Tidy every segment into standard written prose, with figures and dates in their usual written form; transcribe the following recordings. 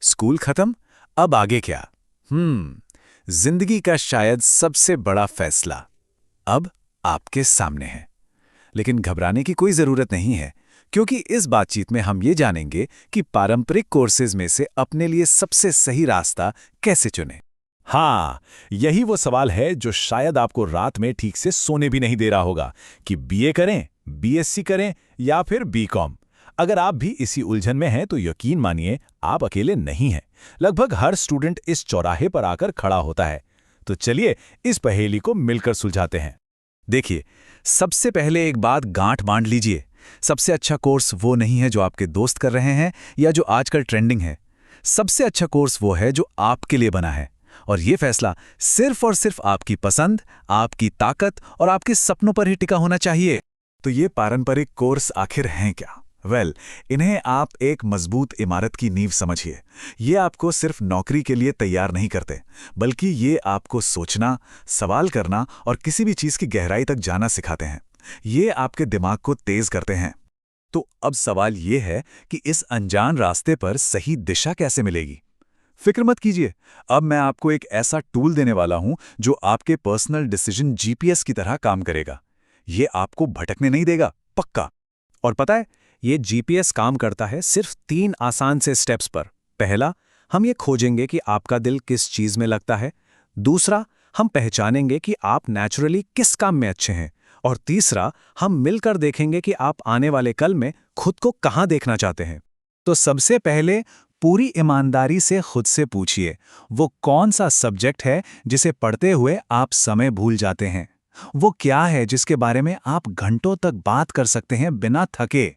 School खत्म, अब आगे क्या? जिंदगी का शायद सबसे बड़ा फैसला अब आपके सामने है। लेकिन घबराने की कोई जरूरत नहीं है, क्योंकि इस बातचीत में हम ये जानेंगे कि पारंपरिक कोर्सेज में से अपने लिए सबसे सही रास्ता कैसे चुनें। हाँ, यही वो सवाल है जो शायद आपको रात में ठीक से सोने भी नहीं दे रहा होगा कि बीए करें, बीएससी करें या फिर बीकॉम। अगर आप भी इसी उलझन में हैं तो यकीन मानिए आप अकेले नहीं हैं। लगभग हर स्टूडेंट इस चौराहे पर आकर खड़ा होता है। तो चलिए इस पहेली को मिलकर सुलझाते हैं। देखिए, सबसे पहले एक बात गांठ बांध लीजिए। सबसे अच्छा कोर्स वो नहीं है जो आपके दोस्त कर रहे हैं या जो आजकल ट्रेंडिंग है। सबसे अच्छा कोर्स वो है जो आपके लिए बना है। और ये फैसला सिर्फ और सिर्फ आपकी पसंद, आपकी ताकत और आपके सपनों पर ही टिका होना चाहिए। तो ये पारंपरिक कोर्स आखिर हैं क्या? इन्हें आप एक मजबूत इमारत की नींव समझिए। ये आपको सिर्फ नौकरी के लिए तैयार नहीं करते, बल्कि ये आपको सोचना, सवाल करना और किसी भी चीज की गहराई तक जाना सिखाते हैं। ये आपके दिमाग को तेज करते हैं। तो अब सवाल ये है कि इस अनजान रास्ते पर सही दिशा कैसे मिलेगी? फिक्र मत कीजिए, अब मैं आपको एक ऐसा टूल देने वाला हूं जो आपके पर्सनल डिसीजन जीपीएस की तरह काम करेगा। ये आपको भटकने नहीं देगा, पक्का। और पता है, ये जीपीएस काम करता है सिर्फ 3 आसान से स्टेप्स पर। पहला, हम ये खोजेंगे कि आपका दिल किस चीज में लगता है। दूसरा, हम पहचानेंगे कि आप नेचुरली किस काम में अच्छे हैं। और तीसरा, हम मिलकर देखेंगे कि आप आने वाले कल में खुद को कहां देखना चाहते हैं। तो सबसे पहले पूरी ईमानदारी से खुद से पूछिए, वो कौन सा सब्जेक्ट है जिसे पढ़ते हुए आप समय भूल जाते हैं? वो क्या है जिसके बारे में आप घंटों तक बात कर सकते हैं बिना थके?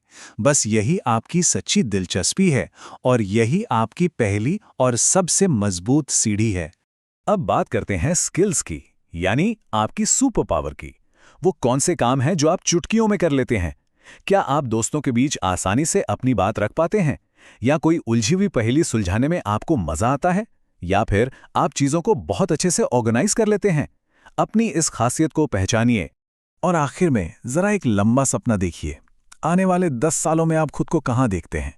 बस यही आपकी सच्ची दिलचस्पी है और यही आपकी पहली और सबसे मजबूत सीढ़ी है। अब बात करते हैं स्किल्स की, यानी आपकी सुपर पावर की। वो कौन से काम हैं जो आप चुटकियों में कर लेते हैं? क्या आप दोस्तों के बीच आसानी से अपनी बात रख पाते हैं? या कोई उलझी हुई पहेली सुलझाने में आपको मजा आता है? या फिर आप चीजों को बहुत अच्छे से ऑर्गेनाइज कर लेते हैं? अपनी इस खासियत को पहचानिए। और आखिर में जरा एक लंबा सपना देखिए। आने वाले 10 सालों में आप खुद को कहां देखते हैं?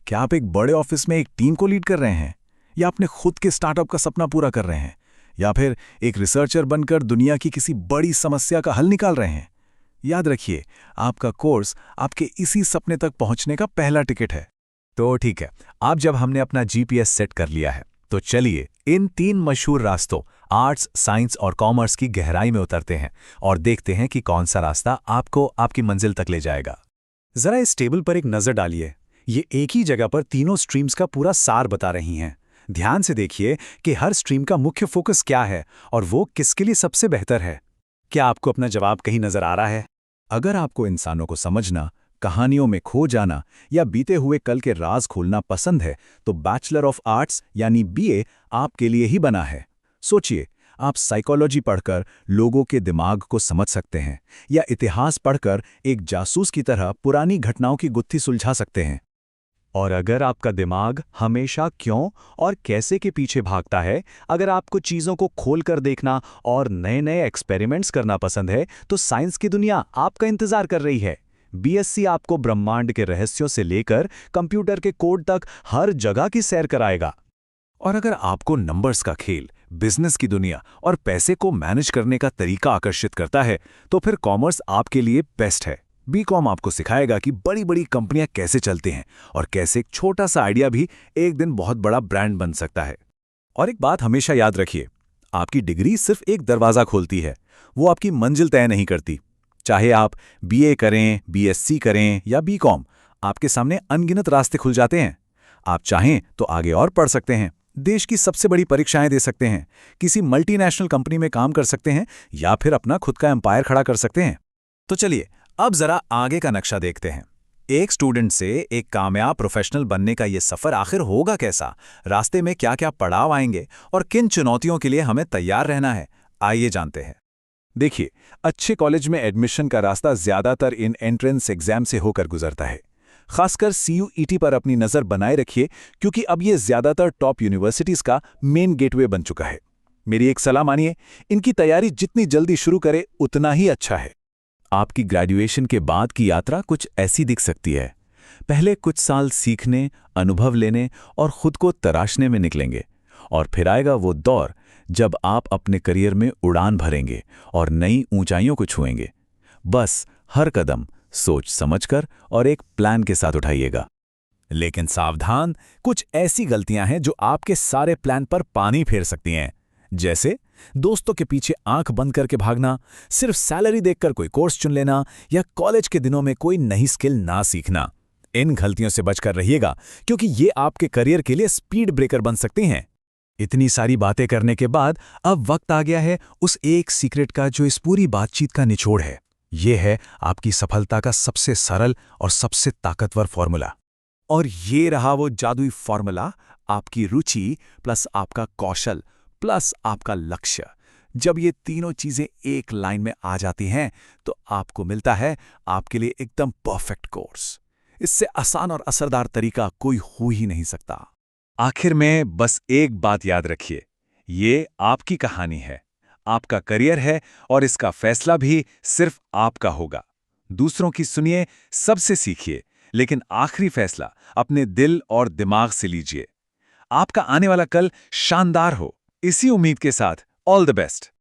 क्या आप एक बड़े ऑफिस में एक टीम को लीड कर रहे हैं, या अपने खुद के स्टार्टअप का सपना पूरा कर रहे हैं, या फिर एक रिसर्चर बनकर दुनिया की किसी बड़ी समस्या का हल निकाल रहे हैं? याद रखिए, आपका कोर्स आपके इसी सपने तक पहुंचने का पहला टिकट है। तो ठीक है, अब जब हमने अपना जीपीएस सेट कर लिया है, तो चलिए इन 3 मशहूर रास्तों आर्ट्स, साइंस और कॉमर्स की गहराई में उतरते हैं और देखते हैं कि कौन सा रास्ता आपको आपकी मंजिल तक ले जाएगा। जरा इस टेबल पर एक नजर डालिए। ये एक ही जगह पर तीनों स्ट्रीम्स का पूरा सार बता रही हैं। ध्यान से देखिए कि हर स्ट्रीम का मुख्य फोकस क्या है और वो किसके लिए सबसे बेहतर है। क्या आपको अपना जवाब कहीं नजर आ रहा है? अगर आपको इंसानों को समझना, कहानियों में खो जाना या बीते हुए कल के राज खोलना पसंद है, तो बैचलर ऑफ आर्ट्स यानी बीए आपके लिए ही बना है। सोचिए, आप साइकोलॉजी पढ़कर लोगों के दिमाग को समझ सकते हैं, या इतिहास पढ़कर एक जासूस की तरह पुरानी घटनाओं की गुत्थी सुलझा सकते हैं। और अगर आपका दिमाग हमेशा क्यों और कैसे के पीछे भागता है, अगर आपको चीज़ों को खोलकर देखना और नए नए एक्सपेरिमेंट्स करना पसंद है, तो साइंस की दुनिया आपका इंतजार कर रही है। बीएससी आपको ब्रह्मांड के रहस्यों से लेकर कंप्यूटर के कोड तक हर जगह की सैर कराएगा। और अगर आपको नंबर्स का खेल, बिजनेस की दुनिया और पैसे को मैनेज करने का तरीका आकर्षित करता है, तो फिर कॉमर्स आपके लिए बेस्ट है। बीकॉम आपको सिखाएगा कि बड़ी बड़ी कंपनियां कैसे चलती हैं और कैसे एक छोटा सा आइडिया भी एक दिन बहुत बड़ा ब्रांड बन सकता है। और एक बात हमेशा याद रखिए, आपकी डिग्री सिर्फ एक दरवाजा खोलती है, वो आपकी मंजिल तय नहीं करती। चाहे आप बीए करें, बीएससी करें या बीकॉम, आपके सामने अनगिनत रास्ते खुल जाते हैं। आप चाहें तो आगे और पढ़ सकते हैं, देश की सबसे बड़ी परीक्षाएं दे सकते हैं, किसी मल्टीनेशनल कंपनी में काम कर सकते हैं, या फिर अपना खुद का एम्पायर खड़ा कर सकते हैं। तो चलिए अब जरा आगे का नक्शा देखते हैं। एक स्टूडेंट से एक कामयाब प्रोफेशनल बनने का यह सफर आखिर होगा कैसा? रास्ते में क्या क्या पड़ाव आएंगे और किन चुनौतियों के लिए हमें तैयार रहना है, आइए जानते हैं। देखिए, अच्छे कॉलेज में एडमिशन का रास्ता ज्यादातर इन एंट्रेंस एग्जाम से होकर गुजरता है। खासकर सीयूईटी पर अपनी नजर बनाए रखिए, क्योंकि अब ये ज्यादातर टॉप यूनिवर्सिटीज का मेन गेटवे बन चुका है। मेरी एक सलाह मानिए, इनकी तैयारी जितनी जल्दी शुरू करे उतना ही अच्छा है। आपकी ग्रेजुएशन के बाद की यात्रा कुछ ऐसी दिख सकती है। पहले कुछ साल सीखने, अनुभव लेने और खुद को तराशने में निकलेंगे, और फिर आएगा वो दौर जब आप अपने करियर में उड़ान भरेंगे और नई ऊंचाइयों को छुएंगे। बस हर कदम सोच समझकर और एक प्लान के साथ उठाइएगा। लेकिन सावधान, कुछ ऐसी गलतियां हैं जो आपके सारे प्लान पर पानी फेर सकती हैं। जैसे दोस्तों के पीछे आंख बंद करके भागना, सिर्फ सैलरी देखकर कोई कोर्स चुन लेना, या कॉलेज के दिनों में कोई नई स्किल ना सीखना। इन गलतियों से बचकर रहिएगा, क्योंकि ये आपके करियर के लिए स्पीड ब्रेकर बन सकती हैं। इतनी सारी बातें करने के बाद अब वक्त आ गया है उस एक सीक्रेट का जो इस पूरी बातचीत का निचोड़ है। ये है आपकी सफलता का सबसे सरल और सबसे ताकतवर फॉर्मूला। और ये रहा वो जादुई फॉर्मूला, आपकी रुचि प्लस आपका कौशल प्लस आपका लक्ष्य। जब ये तीनों चीजें एक लाइन में आ जाती हैं तो आपको मिलता है आपके लिए एकदम परफेक्ट कोर्स। इससे आसान और असरदार तरीका कोई हो ही नहीं सकता। आखिर में बस एक बात याद रखिए, ये आपकी कहानी है, आपका करियर है, और इसका फैसला भी सिर्फ आपका होगा। दूसरों की सुनिए, सबसे सीखिए, लेकिन आखिरी फैसला अपने दिल और दिमाग से लीजिए। आपका आने वाला कल शानदार हो, इसी उम्मीद के साथ ऑल द बेस्ट।